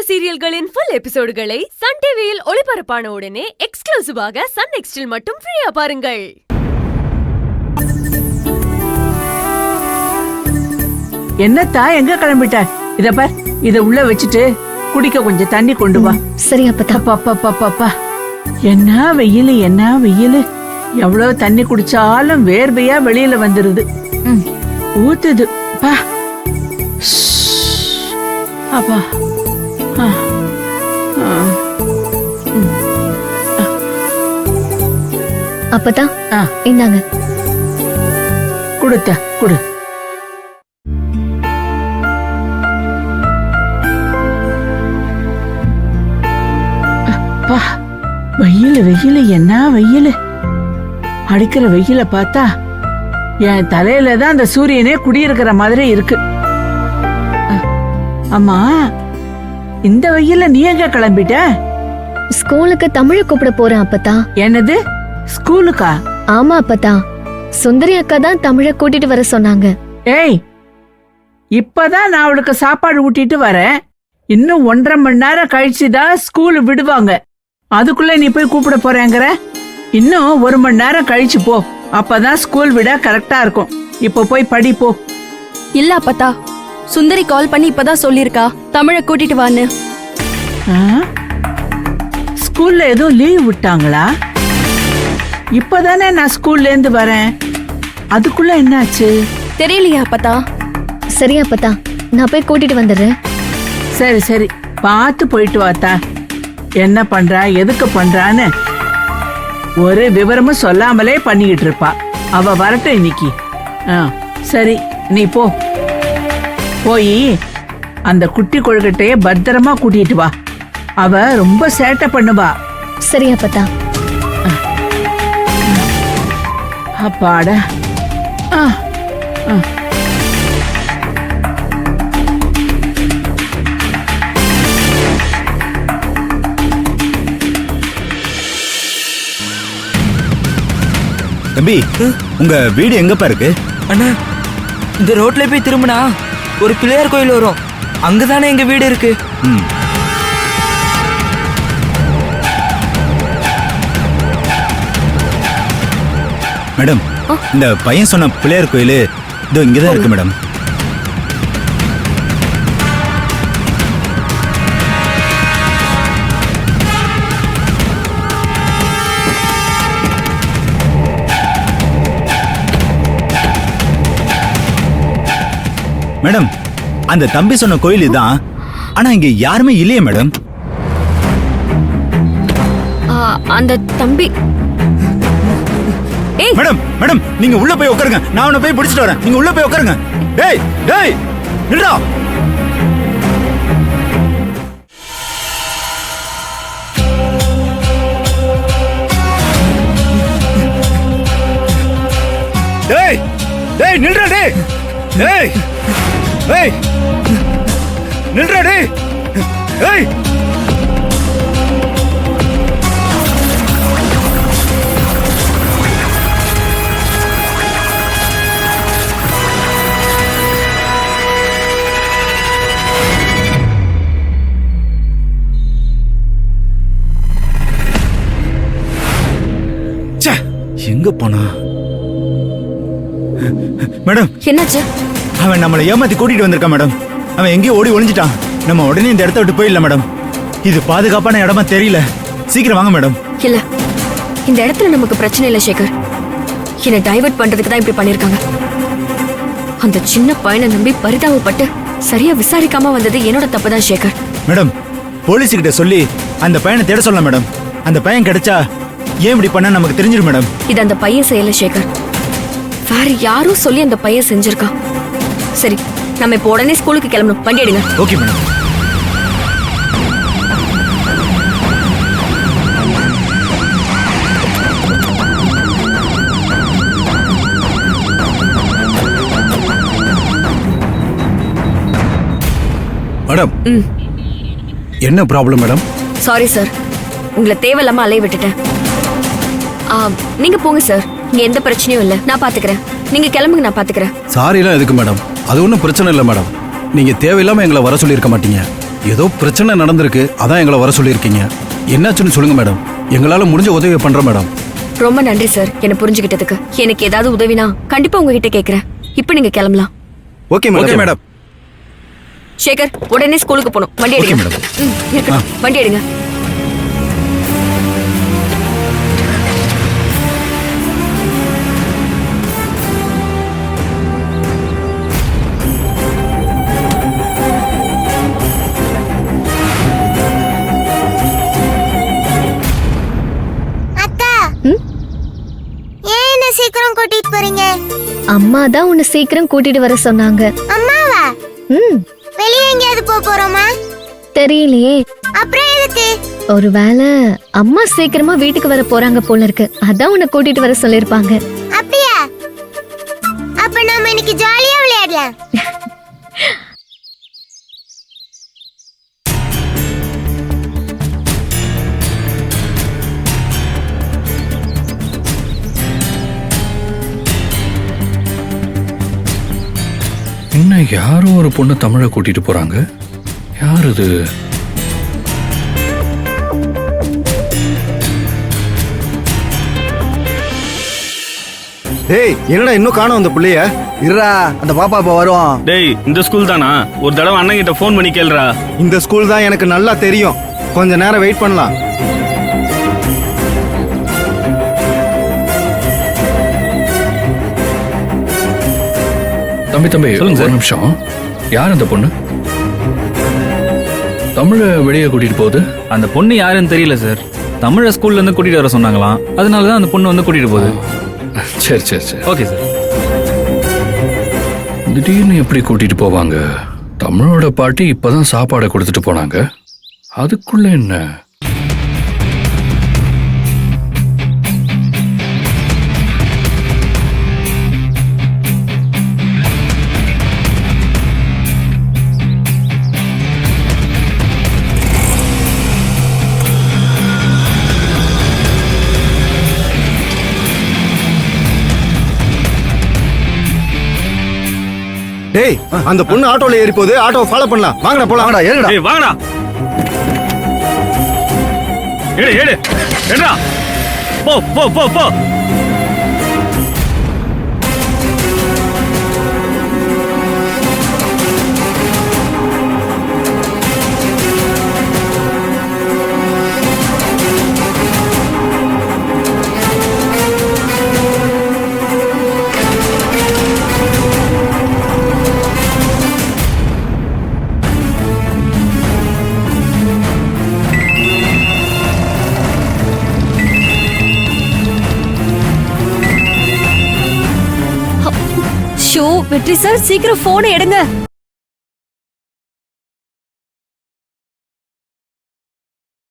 சீரியல்களின் full எபிசோடுகளை Sun டிவியில் ஒளிபரப்பான உடனே எக்ஸ்க்ளூசிவாக சன் நெக்ஸ்டில் மட்டும் ஃப்ரீயா பாருங்கள். என்னத்தா எங்க கிளம்பிட்ட? இத பார், இத உள்ள வச்சுட்டு குடிக்க கொஞ்சம் தண்ணி கொண்டு வா. சரி அப்பா. பாப்பா என்ன வெயில், என்ன வெயில்! எவ்வளவு தண்ணி குடிச்சாலும் வேர்வையா வெளியில வந்துருது. ஊத்துது பா. அப்பா அப்பதான் இந்தாங்க. குடுத்த குடு. அப்பா, வெயில் வெயில், என்ன வெயில்! அடிக்கிற வெயில பார்த்தா என் தலையில தான் அந்த சூரியனே குடியிருக்கிற மாதிரி இருக்கு. அம்மா, இந்த வெயில நீ எங்க கிளம்பிட்ட? ஸ்கூலுக்கு தமிழ கூப்பிட போறேன் அப்பத்தா. என்னது, ஸ்கூலுக்கா? ஆமா அப்பத்தா, சுந்தரி அக்கா தான் தமிழ கூட்டிட்டு வர சொன்னாங்க. ஏய், இப்பதான் நான் அவளுக்கு சாப்பாடு ஊட்டிட்டு வரேன். இன்னும் 1.5 மணி நேரம் கழிச்சுதான் ஸ்கூல் விடுவாங்க. அதுக்குள்ள நீ போய் கூப்பிட போறேங்கிற? இன்னும் 1 மணி நேரம் கழிச்சு போ, அப்பதான் ஸ்கூல் விட கரெக்டா இருக்கும். இப்ப போய் படி போ. இல்ல அப்பத்தா, சுந்தரி கால் பண்ணி இப்பதான் சொல்லிருக்கா தமிழ கூட்டிட்டு வான்னு. ஸ்கூல்ல எதுவும் லீவ் விட்டாங்களா? இப்பதானே நான் ஸ்கூல்ல இருந்து வரேன், அதுக்குள்ள என்னாச்சு தெரியலையா அப்பத்தா? சரி அப்பத்தா, நான் போய் கூட்டிட்டு வந்துடுறேன். சரி சரி, பார்த்து போயிட்டு வாத்தா. என்ன பண்றா, எதுக்கு பண்றான்னு ஒரு விவரமும் சொல்லாமலே பண்ணிக்கிட்டு இருப்பா. அவ வரட்டும் இன்னைக்கு. சரி, நீ போ. போய் அந்த குட்டி கொழுக்கட்டைய பத்திரமா கூட்டிட்டு வா. அவ ரொம்ப சேட்டை பண்ணுவா. சரி அப்பத்தா. அப்பாடா. தம்பி, உங்க வீடு எங்கப்பா இருக்கு? அண்ணா, இந்த ரோட்ல போய் திரும்பினா ஒரு பிள்ளையார் கோயில் வரும், அங்கதானே எங்க வீடு இருக்கு. மேடம், இந்த பையன் சொன்ன பிள்ளையார் கோயில் இதோ இங்கதான் இருக்கு மேடம். மேடம், அந்த தம்பி சொன்ன கோயில் இதான், ஆனா இங்க யாருமே இல்லையே மேடம். அந்த தம்பி. ஏய் மேடம், மேடம், நீங்க உள்ள போய் உட்காருங்க, நான் அவனை போய் பிடிச்சிட்டு வரேன். நீங்க உள்ள போய் உட்காருங்க. டேய் டேய், நில்றா. டேய் டேய், நில்றா. டேய் டேய் டேய், நில்றா. டேய் டேய். எங்க போனா? மேடம், என்னாச்சு? அவன் நம்மளை ஏமாத்தி கூட்டிட்டு வந்திருக்கான் மேடம். அவன் எங்கேயோ ஓடி ஒளிஞ்சிட்டான். நம்ம உடனே இந்த இடத்த விட்டு போயிடல மேடம். இது பாதுகாப்பான இடமா தெரியல. சீக்கிரம் வாங்க மேடம். இல்ல, இந்த இடத்துல நமக்கு பிரச்சனை இல்ல சேகர். என்ன டைவர்ட் பண்றதுக்கு தான் இப்படி பண்ணிருக்காங்க. அந்த சின்ன பையனை நம்பி பரிதாபப்பட்டு சரியா விசாரிக்காம வந்தது என்னோட தப்பு தான் சேகர். மேடம், போலீஸ் கிட்ட சொல்லி அந்த பையனை தேட சொல்லலாம் மேடம். அந்த பையன் கிடைச்சா ஏன் இப்படி பண்ண நமக்கு தெரிஞ்சிடும் மேடம். இது அந்த பையன் செய்யல சேகர், வேற யாரும் சொல்லி அந்த பையன் செஞ்சிருக்கான். சரி, நம்ம இப்ப உடனே ஸ்கூலுக்கு கிளம்பணும். வண்டி எடுங்க. Okay madam. மேடம், என்ன ப்ராப்ளம் மேடம்? சாரி சார், உங்களை தேவையில்லாம அலைய விட்டுட்டேன். நீங்க போங்க சார், இங்க எந்த பிரச்சனையும் இல்ல, நான் பாத்துக்கிறேன். நீங்க கிளம்புங்க, நான் பாத்துக்கிறேன். சாரி எல்லாம் எதுக்கு மேடம்? அது ஒன்றும் பிரச்சனை இல்லை மேடம். நீங்க தேவையில்லாம எங்களை வர சொல்லியிருக்க மாட்டீங்க. ஏதோ பிரச்சனை நடந்திருக்கு, அதான் எங்களை வர சொல்லியிருக்கீங்க. என்னாச்சுன்னு சொல்லுங்க மேடம். எங்களால முடிஞ்ச உதவியை பண்றோம் மேடம். ரொம்ப நன்றி சார் என்ன புரிஞ்சுக்கிட்டதுக்கு. எனக்கு ஏதாவது உதவினா கண்டிப்பா உங்ககிட்ட கேக்குறேன். இப்போ நீங்க கிளம்பலாம். Okay madam. சேகர் உடனே ஸ்கூலுக்கு போகணும். வண்டி ஓகே எடுங்க. மேடம். இருக்கட்டும். வண்டி எடுங்க. அக்கா ஏன் என்ன சீக்கிரம் கூட்டிட்டு போறீங்க? அம்மா தான் உன்னை சீக்கிரம் கூட்டிட்டு வர சொன்னாங்க. அம்மாவா? ம் வெளியே எங்கேயாவது போறோமா? தெரியலையே. அப்புறம் எதுக்கு? ஒருவேளை அம்மா சீக்கிரமா வீட்டுக்கு வர போறாங்க போல இருக்கு, அதான் உன்னை கூட்டிட்டு வர சொல்லிருப்பாங்க. அப்படியா? அப்ப நாம இன்னைக்கு ஜாலியா விளையாடலாம். இன்னும் யாரோ ஒரு பொண்ணு தமிழை கூட்டிட்டு போறாங்க. யார் இது? டேய் என்னடா இன்னும் காணோம் அந்த புள்ளைய? இருடா, அந்த பாப்பா இப்ப வருவான். டேய் இந்த ஸ்கூல் தானா? ஒரு தடவை அண்ணன் கிட்ட ஃபோன் பண்ணி கேளுடா. இந்த ஸ்கூல் தான் எனக்கு நல்லா தெரியும். கொஞ்ச நேரம் வெயிட் பண்ணலாம். தம்பி சொல்லுங்க ஒரு நிமிஷம். யார் அந்த பொண்ணு? தமிழை வெளியே கூட்டிட்டு போகுது. அந்த பொண்ணு யாருன்னு தெரியல சார். தமிழ ஸ்கூல்ல இருந்து கூட்டிட்டு வர சொன்னாங்களாம். அதனால தான் அந்த பொண்ணு வந்து கூட்டிட்டு போகுது. சரி சரி சரி. Okay sir. திடீர்னு எப்படி கூட்டிட்டு போவாங்க? தமிழோட பாட்டி இப்பதான் சாப்பாடை கொடுத்துட்டு போனாங்க. அதுக்குள்ள என்ன? டேய் அந்த பொண்ணு ஆட்டோல ஏறி போகுது. ஆட்டோவை ஃபாலோ பண்ணலாம். வாங்கடா போலாம். வாங்கடா, ஏறுடா. டேய் வாங்கடா. ஏடு ஏடு. ஏடா. போ போ போ போ. ஷோ வெற்றி சார் சீக்கிரம் போனை எடுங்க.